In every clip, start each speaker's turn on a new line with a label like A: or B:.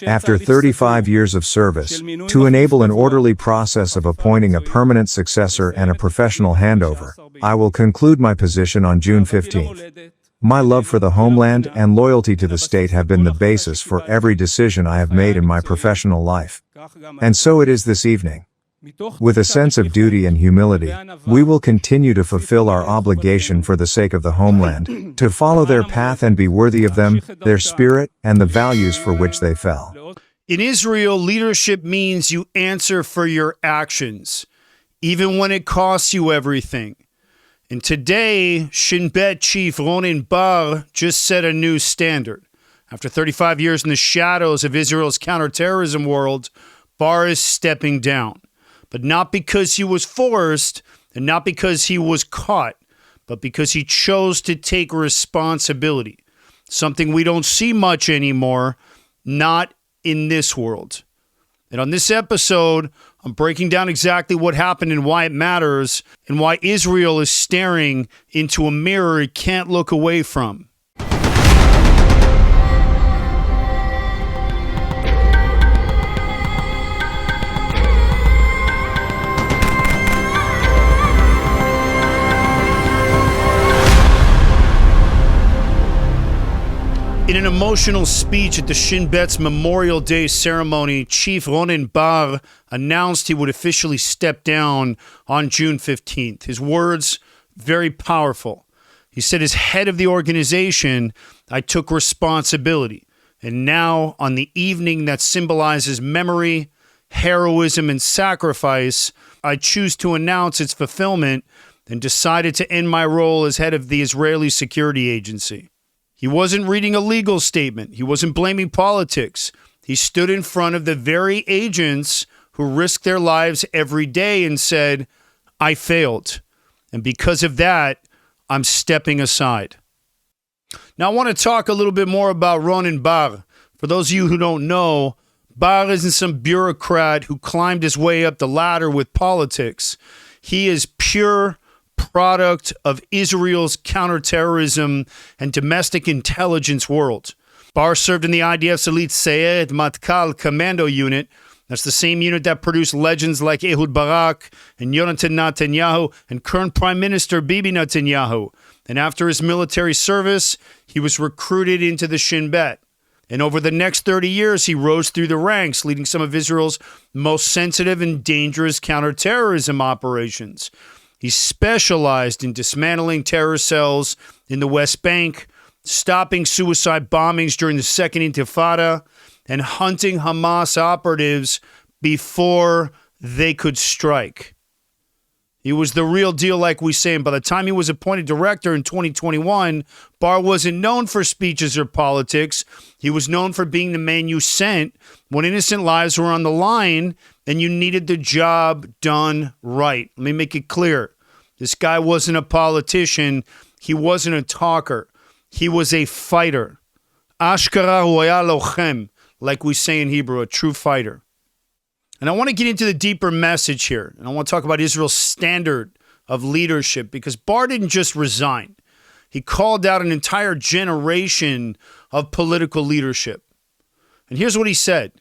A: After 35 years of service, to enable an orderly process of appointing a permanent successor and a professional handover, I will conclude my position on June 15th. My love for the homeland and loyalty to the state have been the basis for every decision I have made in my professional life. And so it is this evening. With a sense of duty and humility, we will continue to fulfill our obligation for the sake of the homeland, to follow their path and be worthy of them, their spirit, and the values for which they fell.
B: In Israel, leadership means you answer for your actions, even when it costs you everything. And today, Shin Bet Chief Ronin Bar just set a new standard. After 35 years in the shadows of Israel's counterterrorism world, Bar is stepping down. But not because he was forced, and not because he was caught, but because he chose to take responsibility. Something we don't see much anymore, not in this world. And on this episode, I'm breaking down exactly what happened and why it matters, and why Israel is staring into a mirror it can't look away from. In an emotional speech at the Shin Bet's Memorial Day ceremony, Chief Ronin Bar announced he would officially step down on June 15th. His words, very powerful. He said, as head of the organization, I took responsibility. And now, on the evening that symbolizes memory, heroism, and sacrifice, I choose to announce its fulfillment and decided to end my role as head of the Israeli security agency. He wasn't reading a legal statement. He wasn't blaming politics. He stood in front of the very agents who risk their lives every day and said, I failed. And because of that, I'm stepping aside. Now, I want to talk a little bit more about Ronin Bar. For those of you who don't know, Bar isn't some bureaucrat who climbed his way up the ladder with politics. He is pure product of Israel's counterterrorism and domestic intelligence world. Bar served in the IDF's elite Sayed Matkal commando unit. That's the same unit that produced legends like Ehud Barak and Yonatan Netanyahu and current Prime Minister Bibi Netanyahu. And after his military service, he was recruited into the Shin Bet. And over the next 30 years, he rose through the ranks, leading some of Israel's most sensitive and dangerous counterterrorism operations. He specialized in dismantling terror cells in the West Bank, stopping suicide bombings during the Second Intifada, and hunting Hamas operatives before they could strike. He was the real deal, like we say, and by the time he was appointed director in 2021, Bar wasn't known for speeches or politics. He was known for being the man you sent when innocent lives were on the line and you needed the job done right. Let me make it clear. This guy wasn't a politician. He wasn't a talker. He was a fighter. Ashkara hu haya lochem, like we say in Hebrew, a true fighter. And I want to get into the deeper message here. And I want to talk about Israel's standard of leadership, because Bar didn't just resign. He called out an entire generation of political leadership. And here's what he said.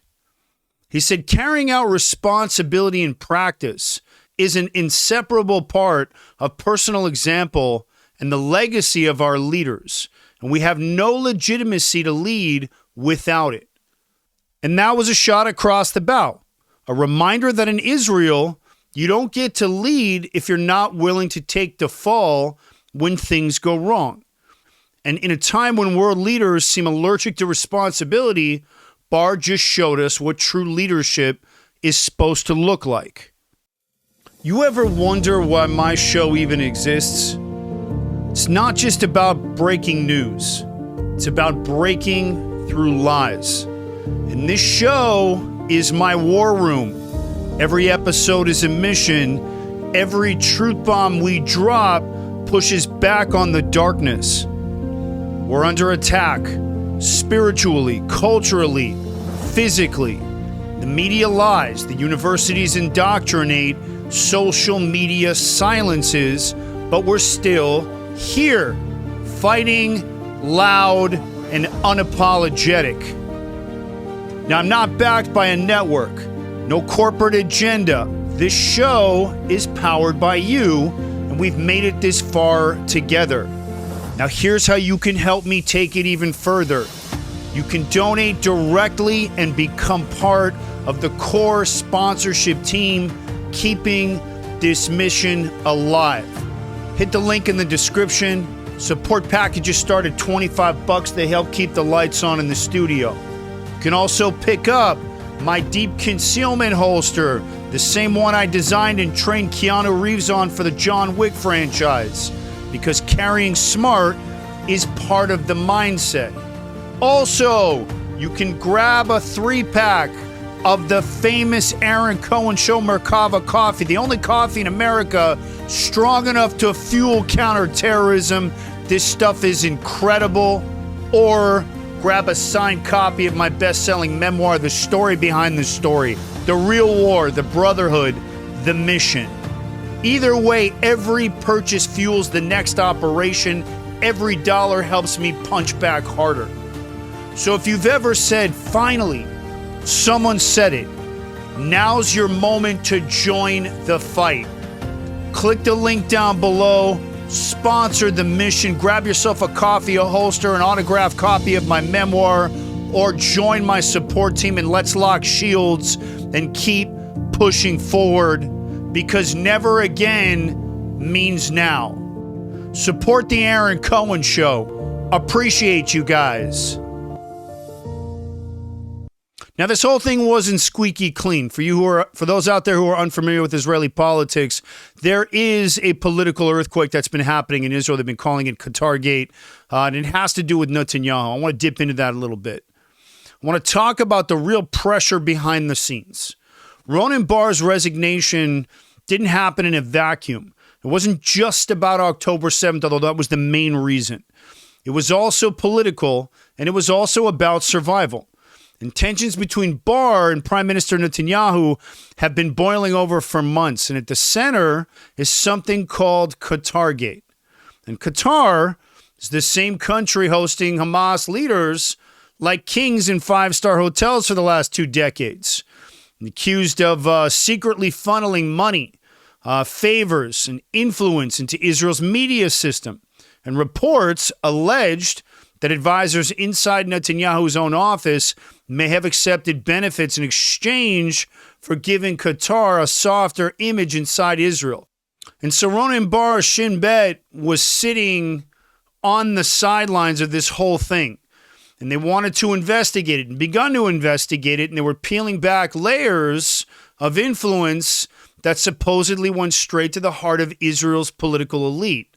B: He said, carrying out responsibility in practice is an inseparable part of personal example and the legacy of our leaders. And we have no legitimacy to lead without it. And that was a shot across the bow. A reminder that in Israel, you don't get to lead if you're not willing to take the fall when things go wrong. And in a time when world leaders seem allergic to responsibility, Bar just showed us what true leadership is supposed to look like. You ever wonder why my show even exists? It's not just about breaking news. It's about breaking through lies. And this show is my war room. Every episode is a mission. Every truth bomb we drop pushes back on the darkness. We're under attack, spiritually, culturally, physically. The media lies, the universities indoctrinate, social media silences, but we're still here, fighting loud and unapologetic. Now, I'm not backed by a network, no corporate agenda. This show is powered by you, and we've made it this far together. Now, here's how you can help me take it even further. You can donate directly and become part of the core sponsorship team keeping this mission alive. Hit the link in the description. Support packages start at $25. They help keep the lights on in the studio. You can also pick up my deep concealment holster, the same one I designed and trained Keanu Reeves on for the John Wick franchise, because carrying smart is part of the mindset. Also, you can grab a 3-pack of the famous Aaron Cohen Show Merkava Coffee, the only coffee in America strong enough to fuel counterterrorism. This stuff is incredible. Or grab a signed copy of my best-selling memoir, The Story Behind the Story, The Real War, The Brotherhood, The Mission. Either way, every purchase fuels the next operation. Every dollar helps me punch back harder. So if you've ever said, finally, someone said it, now's your moment to join the fight. Click the link down below, sponsor the mission, grab yourself a coffee, a holster, an autographed copy of my memoir, or join my support team and let's lock shields and keep pushing forward, because never again means now. Support the Aaron Cohen Show. Appreciate you guys. Now, this whole thing wasn't squeaky clean. For those out there who are unfamiliar with Israeli politics, there is a political earthquake that's been happening in Israel. They've been calling it Qatar Gate, and it has to do with Netanyahu. I want to dip into that a little bit. I want to talk about the real pressure behind the scenes. Ronin Bar's resignation didn't happen in a vacuum. It wasn't just about October 7th, although that was the main reason. It was also political, and it was also about survival. And tensions between Bar and Prime Minister Netanyahu have been boiling over for months. And at the center is something called Qatar Gate. And Qatar is the same country hosting Hamas leaders like kings in 5-star hotels for the last 2 decades. And accused of secretly funneling money, favors, and influence into Israel's media system. And reports alleged that advisors inside Netanyahu's own office may have accepted benefits in exchange for giving Qatar a softer image inside Israel. And so Ronin Bar, Shin was sitting on the sidelines of this whole thing. And they wanted to investigate it and begun to investigate it. And they were peeling back layers of influence that supposedly went straight to the heart of Israel's political elite.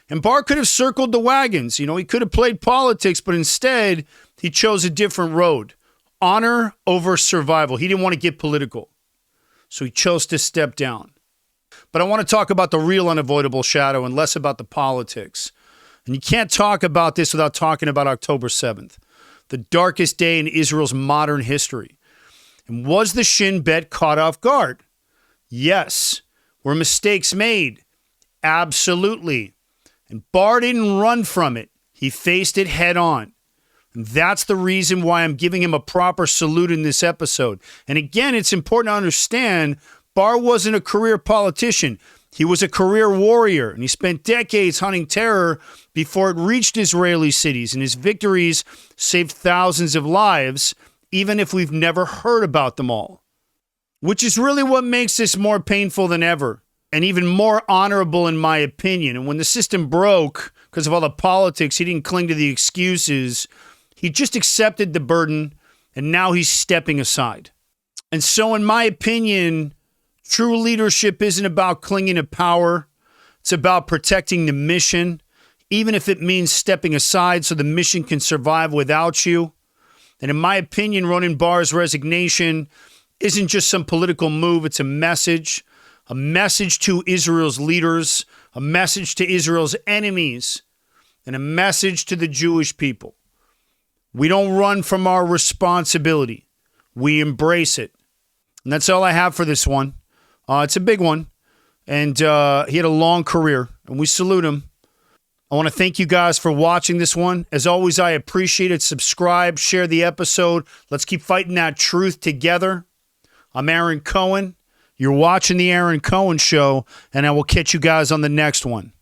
B: And Bar could have circled the wagons. You know, he could have played politics, but instead he chose a different road. Honor over survival. He didn't want to get political. So he chose to step down. But I want to talk about the real unavoidable shadow and less about the politics. And you can't talk about this without talking about October 7th, the darkest day in Israel's modern history. And was the Shin Bet caught off guard? Yes. Were mistakes made? Absolutely. And Bar didn't run from it. He faced it head on. And that's the reason why I'm giving him a proper salute in this episode. And again, it's important to understand Bar wasn't a career politician. He was a career warrior, and he spent decades hunting terror before it reached Israeli cities, and his victories saved thousands of lives, even if we've never heard about them all. Which is really what makes this more painful than ever, and even more honorable in my opinion. And when the system broke because of all the politics, he didn't cling to the excuses. He just accepted the burden, and now he's stepping aside. And so in my opinion, true leadership isn't about clinging to power. It's about protecting the mission, even if it means stepping aside so the mission can survive without you. And in my opinion, Ronin Bar's resignation isn't just some political move. It's a message to Israel's leaders, a message to Israel's enemies, and a message to the Jewish people. We don't run from our responsibility. We embrace it. And that's all I have for this one. It's a big one. And he had a long career, and we salute him. I want to thank you guys for watching this one. As always, I appreciate it. Subscribe, share the episode. Let's keep fighting that truth together. I'm Aaron Cohen. You're watching The Aaron Cohen Show, and I will catch you guys on the next one.